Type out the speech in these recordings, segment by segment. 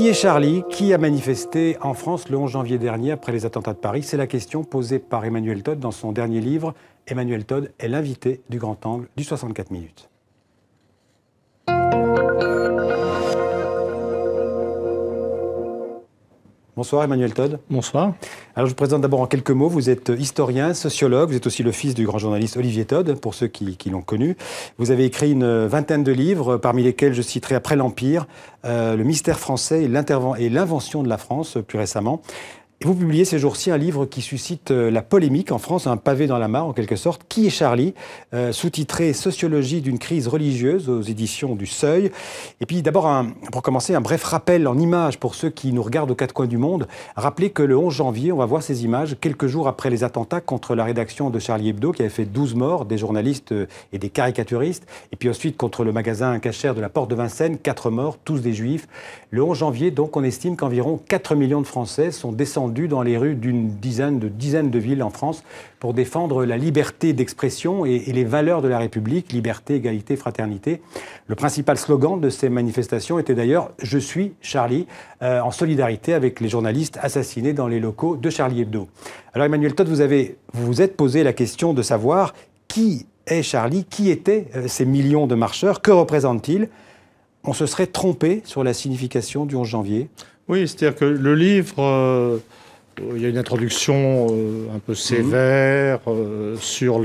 Qui est Charlie? Qui a manifesté en France le 11 janvier dernier après les attentats de Paris? C'est la question posée par Emmanuel Todd dans son dernier livre. Emmanuel Todd est l'invité du Grand Angle du 64 minutes. Bonsoir Emmanuel Todd. Bonsoir. Alors je vous présente d'abord en quelques mots. Vous êtes historien, sociologue, vous êtes aussi le fils du grand journaliste Olivier Todd, pour ceux qui l'ont connu. Vous avez écrit une vingtaine de livres, parmi lesquels je citerai Après l'Empire, Le mystère français et l'invention de la France, plus récemment. Et vous publiez ces jours-ci un livre qui suscite la polémique en France, un pavé dans la mare en quelque sorte. Qui est Charlie? Sous-titré Sociologie d'une crise religieuse aux éditions du Seuil. Et puis d'abord, pour commencer, un bref rappel en images pour ceux qui nous regardent aux quatre coins du monde. Rappelez que le 11 janvier, on va voir ces images quelques jours après les attentats contre la rédaction de Charlie Hebdo qui avait fait 12 morts, des journalistes et des caricaturistes. Et puis ensuite contre le magasin cachère de la Porte de Vincennes, 4 morts, tous des juifs. Le 11 janvier, donc, on estime qu'environ 4 millions de Français sont descendus dans les rues d'une dizaine de villes en France pour défendre la liberté d'expression et les valeurs de la République, liberté, égalité, fraternité. Le principal slogan de ces manifestations était d'ailleurs « Je suis Charlie », en solidarité avec les journalistes assassinés dans les locaux de Charlie Hebdo. Alors Emmanuel Todd, vous vous êtes posé la question de savoir qui est Charlie, qui étaient ces millions de marcheurs, que représentent-ils? On se serait trompé sur la signification du 11 janvier? Oui, c'est-à-dire que le livre, il y a une introduction un peu sévère sur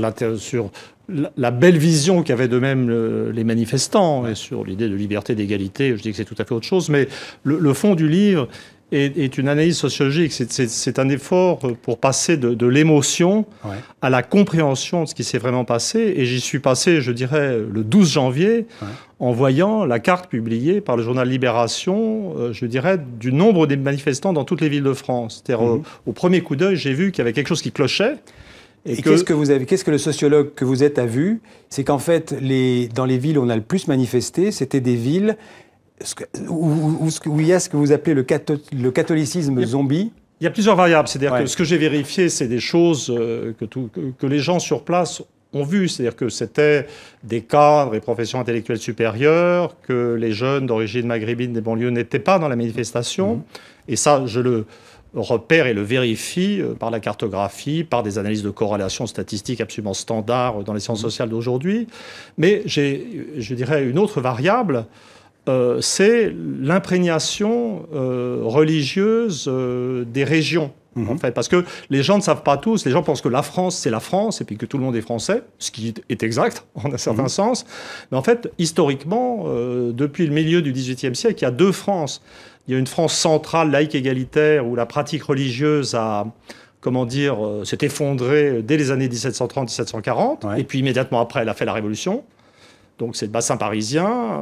la belle vision qu'avaient d'eux-mêmes les manifestants et sur l'idée de liberté, d'égalité. Je dis que c'est tout à fait autre chose, mais le fond du livre est une analyse sociologique. C'est un effort pour passer de l'émotion à la compréhension de ce qui s'est vraiment passé. Et j'y suis passé, je dirais, le 12 janvier, en voyant la carte publiée par le journal Libération, je dirais, du nombre des manifestants dans toutes les villes de France. C'est-à-dire, au premier coup d'œil, j'ai vu qu'il y avait quelque chose qui clochait. Et qu'est-ce que le sociologue que vous êtes a vu? C'est qu'en fait, dans les villes où on a le plus manifesté, c'était des villes où il y a ce que vous appelez le catholicisme zombie. Il y a plusieurs variables. C'est-à-dire que ce que j'ai vérifié, c'est des choses que les gens sur place ont vues. C'est-à-dire que c'était des cadres et professions intellectuelles supérieures, que les jeunes d'origine maghrébine des banlieues n'étaient pas dans la manifestation. Et ça, je le repère et le vérifie par la cartographie, par des analyses de corrélation statistique absolument standards dans les sciences sociales d'aujourd'hui. Mais j'ai, je dirais, une autre variable, c'est l'imprégnation religieuse des régions. En fait, parce que les gens ne savent pas tous, les gens pensent que la France, c'est la France, et puis que tout le monde est français, ce qui est exact, en un certain sens. Mais en fait, historiquement, depuis le milieu du XVIIIe siècle, il y a deux Frances. Il y a une France centrale, laïque, égalitaire, où la pratique religieuse a, s'est effondrée dès les années 1730-1740, et puis immédiatement après, elle a fait la Révolution. Donc c'est le bassin parisien,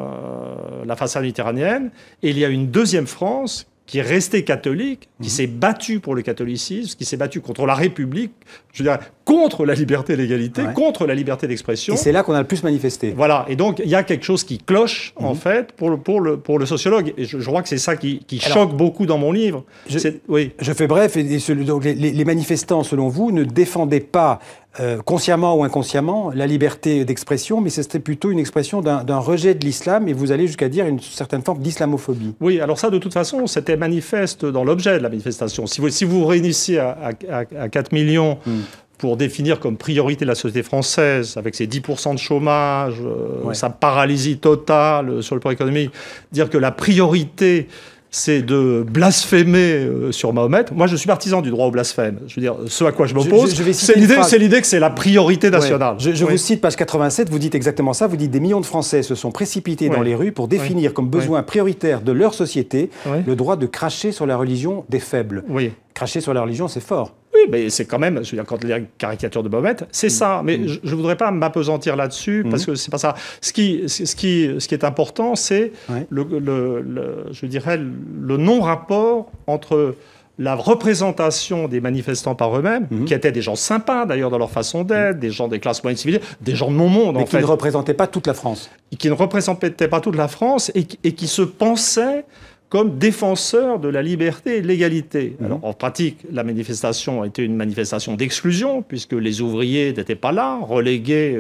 la façade méditerranéenne. Et il y a une deuxième France qui est restée catholique, qui s'est battue pour le catholicisme, qui s'est battue contre la République, je veux dire, contre la liberté et l'égalité, contre la liberté d'expression. Et c'est là qu'on a le plus manifesté. Voilà, et donc il y a quelque chose qui cloche, en fait, pour le sociologue. Et je crois que c'est ça qui choque beaucoup dans mon livre. Je fais bref, donc les manifestants, selon vous, ne défendaient pas consciemment ou inconsciemment la liberté d'expression, mais c'était plutôt une expression d'un rejet de l'islam, et vous allez jusqu'à dire une certaine forme d'islamophobie. Oui, alors ça, de toute façon, c'était manifeste dans l'objet de la manifestation. Si vous vous réunissiez à 4 millions pour définir comme priorité la société française, avec ses 10% de chômage, sa paralysie totale sur le plan économique, dire que la priorité, c'est de blasphémer sur Mahomet. Moi, je suis partisan du droit au blasphème. Je veux dire, ce à quoi je m'oppose, c'est l'idée que c'est la priorité nationale. Je vous cite page 87, vous dites exactement ça. Vous dites « Des millions de Français se sont précipités dans les rues pour définir comme besoin prioritaire de leur société le droit de cracher sur la religion des faibles ». Cracher sur la religion, c'est fort. Oui, mais c'est quand même, je veux dire, quand les caricatures de Mahomet, c'est ça. Mais je ne voudrais pas m'appesantir là-dessus, parce que c'est pas ça. Ce qui est important, c'est, je dirais, le non-rapport entre la représentation des manifestants par eux-mêmes, qui étaient des gens sympas d'ailleurs dans leur façon d'être, des gens des classes moyennes civilisées, des gens de mon monde, mais qui ne représentaient pas toute la France. Qui ne représentaient pas toute la France et qui se pensaient comme défenseur de la liberté et de l'égalité. Alors, en pratique, la manifestation a été une manifestation d'exclusion, puisque les ouvriers n'étaient pas là, relégués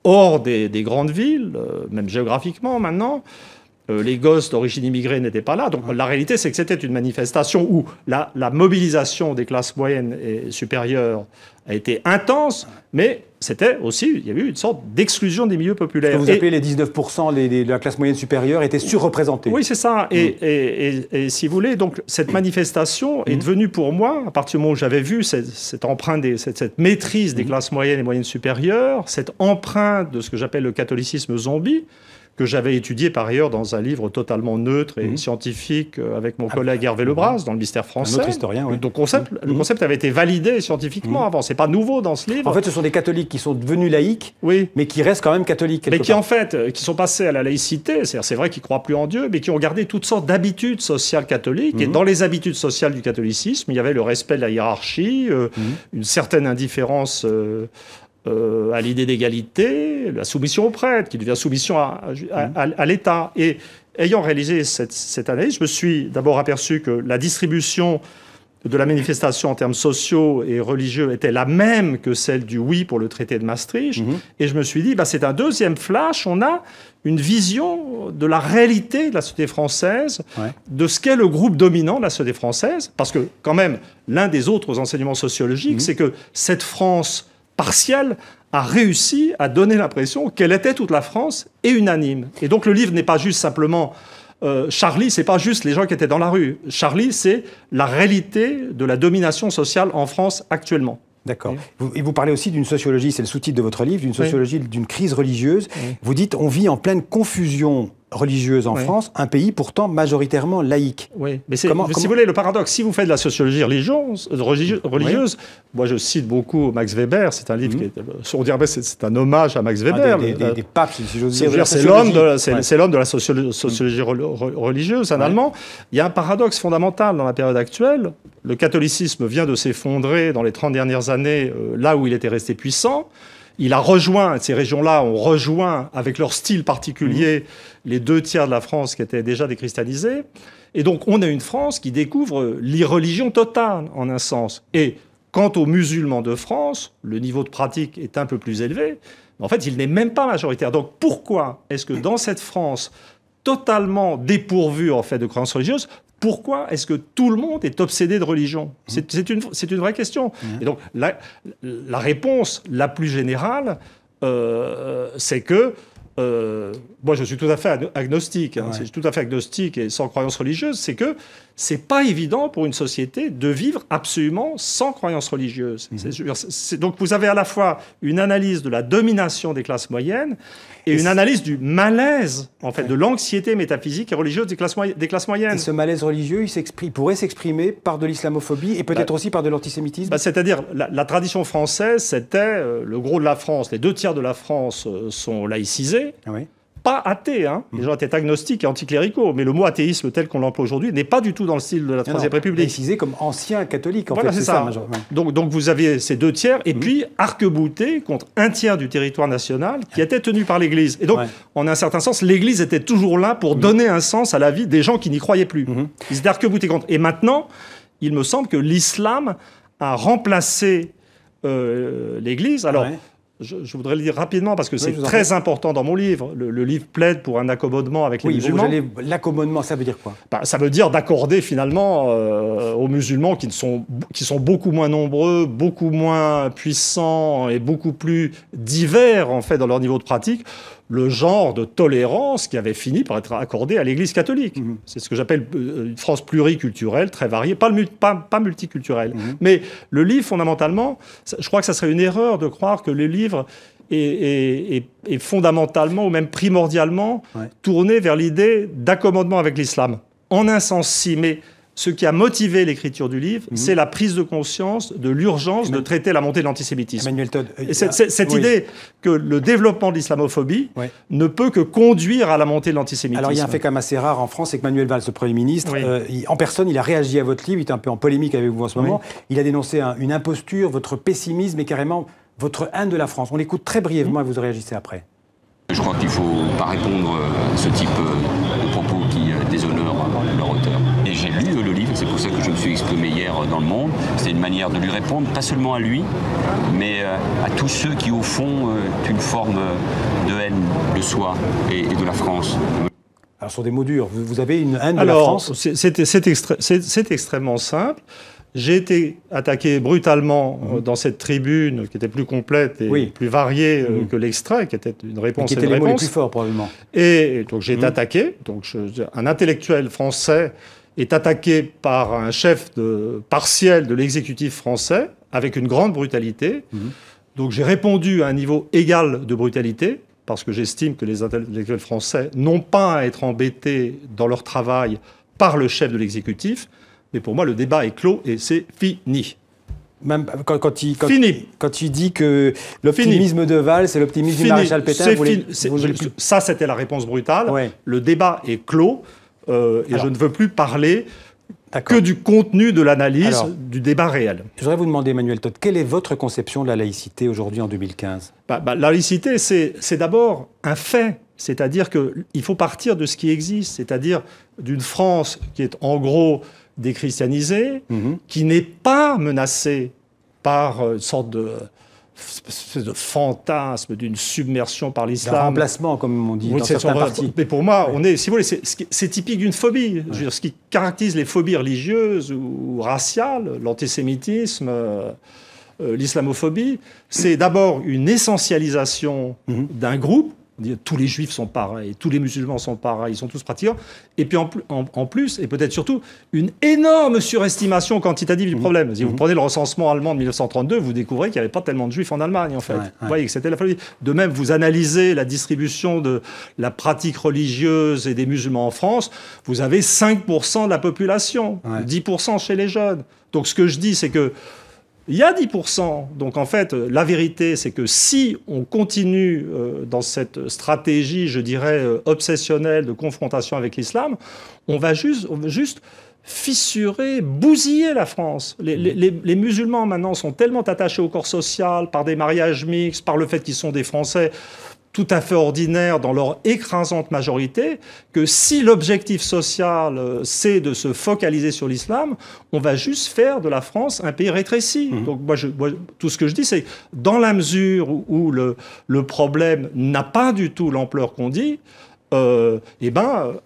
hors des grandes villes, même géographiquement maintenant. les gosses d'origine immigrée n'étaient pas là. Donc la réalité, c'est que c'était une manifestation où la mobilisation des classes moyennes et supérieures a été intense, mais c'était aussi, il y avait eu une sorte d'exclusion des milieux populaires. Ce que vous appelez les 19% de la classe moyenne supérieure étaient surreprésentés. Oui, c'est ça. Et si vous voulez, donc cette manifestation est devenue pour moi, à partir du moment où j'avais vu cette empreinte, cette maîtrise des classes moyennes et moyennes supérieures, cette empreinte de ce que j'appelle le catholicisme zombie, que j'avais étudié par ailleurs dans un livre totalement neutre et scientifique avec mon collègue Hervé Lebras dans le Mystère français. Un autre historien, oui. Donc le concept avait été validé scientifiquement avant. C'est pas nouveau dans ce livre. En fait, ce sont des catholiques qui sont devenus laïcs, mais qui restent quand même catholiques. Mais qui en fait, qui sont passés à la laïcité. C'est vrai qu'ils croient plus en Dieu, mais qui ont gardé toutes sortes d'habitudes sociales catholiques. Et dans les habitudes sociales du catholicisme, il y avait le respect de la hiérarchie, une certaine indifférence à l'idée d'égalité, la soumission aux prêtres, qui devient soumission à l'État. Et ayant réalisé cette analyse, je me suis d'abord aperçu que la distribution de la manifestation en termes sociaux et religieux était la même que celle du oui pour le traité de Maastricht. Et je me suis dit, c'est un deuxième flash, on a une vision de la réalité de la société française, de ce qu'est le groupe dominant de la société française, parce que quand même, l'un des autres enseignements sociologiques, c'est que cette France partielle a réussi à donner l'impression qu'elle était toute la France et unanime. Et donc le livre n'est pas juste simplement Charlie, c'est pas juste les gens qui étaient dans la rue. Charlie, c'est la réalité de la domination sociale en France actuellement. D'accord. Et vous parlez aussi d'une sociologie, c'est le sous-titre de votre livre, d'une sociologie d'une crise religieuse. Vous dites, on vit en pleine confusion religieuse en France, un pays pourtant majoritairement laïque. Oui, mais si vous voulez, le paradoxe, si vous faites de la sociologie religieuse, moi je cite beaucoup Max Weber, c'est un livre qui est, on dirait c'est un hommage à Max Weber. Des papes, si j'ose dire. C'est l'homme de la sociologie religieuse, un Allemand. Il y a un paradoxe fondamental dans la période actuelle. Le catholicisme vient de s'effondrer dans les 30 dernières années, là où il était resté puissant. Il a rejoint, ces régions-là ont rejoint, avec leur style particulier, les 2 tiers de la France qui étaient déjà déchristianisés. Et donc, on a une France qui découvre l'irreligion totale, en un sens. Et quant aux musulmans de France, le niveau de pratique est un peu plus élevé. Mais en fait, il n'est même pas majoritaire. Donc, pourquoi est-ce que dans cette France totalement dépourvue, en fait, de croyances religieuses, pourquoi est-ce que tout le monde est obsédé de religion? C'est une vraie question. Et donc, la réponse la plus générale, c'est que moi, je suis tout à fait agnostique. Je suis tout à fait agnostique et sans croyance religieuse. C'est que c'est pas évident pour une société de vivre absolument sans croyance religieuse. Donc, vous avez à la fois une analyse de la domination des classes moyennes et une analyse du malaise, en fait, de l'anxiété métaphysique et religieuse des classes moyennes. Et ce malaise religieux, il pourrait s'exprimer par de l'islamophobie et peut-être aussi par de l'antisémitisme. C'est-à-dire, la tradition française, c'était le gros de la France. Les 2 tiers de la France sont laïcisés. Pas athées, les gens étaient agnostiques et anticléricaux, mais le mot athéisme tel qu'on l'emploie aujourd'hui n'est pas du tout dans le style de la Troisième République. Laïcisé comme ancien catholique, en fait, c'est ça. Donc vous aviez ces 2 tiers, et puis arc-boutés contre 1 tiers du territoire national qui était tenu par l'Église. Et donc, en un certain sens, l'Église était toujours là pour donner un sens à la vie des gens qui n'y croyaient plus. Ils étaient arc-boutés contre. Et maintenant, il me semble que l'islam a remplacé l'Église. Alors, je voudrais le dire rapidement parce que c'est très important dans mon livre. Le livre plaide pour un accommodement avec les musulmans. L'accommodement, ça veut dire quoi? Ça veut dire d'accorder finalement aux musulmans qui sont beaucoup moins nombreux, beaucoup moins puissants et beaucoup plus divers en fait dans leur niveau de pratique, le genre de tolérance qui avait fini par être accordé à l'Église catholique. C'est ce que j'appelle une France pluriculturelle, très variée, pas multiculturelle. Mais le livre, fondamentalement, je crois que ça serait une erreur de croire que le livre est fondamentalement ou même primordialement tourné vers l'idée d'accommodement avec l'islam. En un sens, si, mais ce qui a motivé l'écriture du livre, c'est la prise de conscience de l'urgence de traiter la montée de l'antisémitisme. Emmanuel Todd. Et cette idée que le développement de l'islamophobie ne peut que conduire à la montée de l'antisémitisme. Alors il y a un fait quand même assez rare en France, c'est que Manuel Valls, le Premier ministre, en personne, il a réagi à votre livre, il est un peu en polémique avec vous en ce moment. Il a dénoncé une imposture, votre pessimisme et carrément votre haine de la France. On l'écoute très brièvement et vous réagissez après. Je crois qu'il ne faut pas répondre à ce type de propos qui déshonorent leur auteur. Et j'ai lu le livre, c'est pour ça que je me suis exprimé hier dans Le Monde. C'est une manière de lui répondre, pas seulement à lui, mais à tous ceux qui, au fond, ont une forme de haine de soi et de la France. Alors sont des mots durs. Vous avez une haine de la France? C'est extrêmement simple. J'ai été attaqué brutalement dans cette tribune qui était plus complète et plus variée que l'extrait, qui était une réponse et qui était les mots les plus forts, probablement. Et donc j'ai été attaqué. Donc un intellectuel français est attaqué par un chef partiel de l'exécutif français avec une grande brutalité. Donc j'ai répondu à un niveau égal de brutalité, parce que j'estime que les intellectuels français n'ont pas à être embêtés dans leur travail par le chef de l'exécutif. Mais pour moi, le débat est clos et c'est fini. Même quand il dit que l'optimisme de Valls, c'est l'optimisme du maréchal Pétain, ça, c'était la réponse brutale. Ouais. Le débat est clos et je ne veux plus parler que du contenu de l'analyse, du débat réel. Je voudrais vous demander, Emmanuel Todt, quelle est votre conception de la laïcité aujourd'hui en 2015 ? La laïcité, c'est d'abord un fait. C'est-à-dire qu'il faut partir de ce qui existe, c'est-à-dire d'une France qui est en gros déchristianisée, qui n'est pas menacée par une sorte de fantasme d'une submersion par l'islam. Un remplacement, comme on dit dans certains partis. Mais pour moi, si vous voulez, c'est typique d'une phobie. Je veux dire, ce qui caractérise les phobies religieuses ou raciales, l'antisémitisme, l'islamophobie, c'est d'abord une essentialisation d'un groupe. Tous les juifs sont pareils, tous les musulmans sont pareils, ils sont tous pratiquants. Et puis en plus, et peut-être surtout, une énorme surestimation quantitative du problème. Si vous prenez le recensement allemand de 1932, vous découvrez qu'il n'y avait pas tellement de juifs en Allemagne, en fait. Vous voyez que c'était la folie. De même, vous analysez la distribution de la pratique religieuse et des musulmans en France, vous avez 5% de la population, 10% chez les jeunes. Donc ce que je dis, c'est que il y a 10%. Donc en fait, la vérité, c'est que si on continue dans cette stratégie, je dirais, obsessionnelle de confrontation avec l'islam, on va juste fissurer, bousiller la France. Les musulmans, maintenant, sont tellement attachés au corps social, par des mariages mixtes, par le fait qu'ils sont des Français tout à fait ordinaires dans leur écrasante majorité, que si l'objectif social, c'est de se focaliser sur l'islam, on va juste faire de la France un pays rétréci. Donc moi, tout ce que je dis, c'est dans la mesure où le problème n'a pas du tout l'ampleur qu'on dit,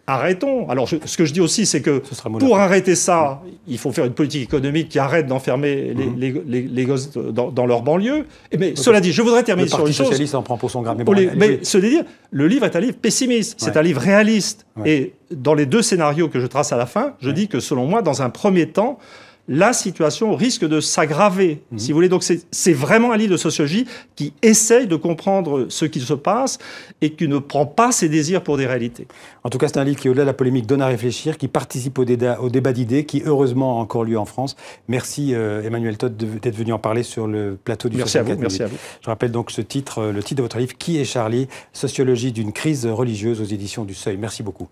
arrêtons. Alors, ce que je dis aussi, c'est que pour arrêter ça, il faut faire une politique économique qui arrête d'enfermer les gosses dans leur banlieue. Mais cela dit, je voudrais terminer sur une chose. Le Parti socialiste en prend pour son grade. Mais cela dit, le livre est un livre pessimiste, c'est un livre réaliste. Et dans les deux scénarios que je trace à la fin, je dis que selon moi, dans un premier temps, la situation risque de s'aggraver, si vous voulez. Donc c'est vraiment un livre de sociologie qui essaye de comprendre ce qui se passe et qui ne prend pas ses désirs pour des réalités. En tout cas, c'est un livre qui, au-delà de la polémique, donne à réfléchir, qui participe au débat d'idées, qui heureusement a encore lieu en France. Merci Emmanuel Todt d'être venu en parler sur le plateau du Merci à vous. Merci à vous. Je rappelle donc le titre de votre livre, Qui est Charlie ? Sociologie d'une crise religieuse aux éditions du Seuil. Merci beaucoup.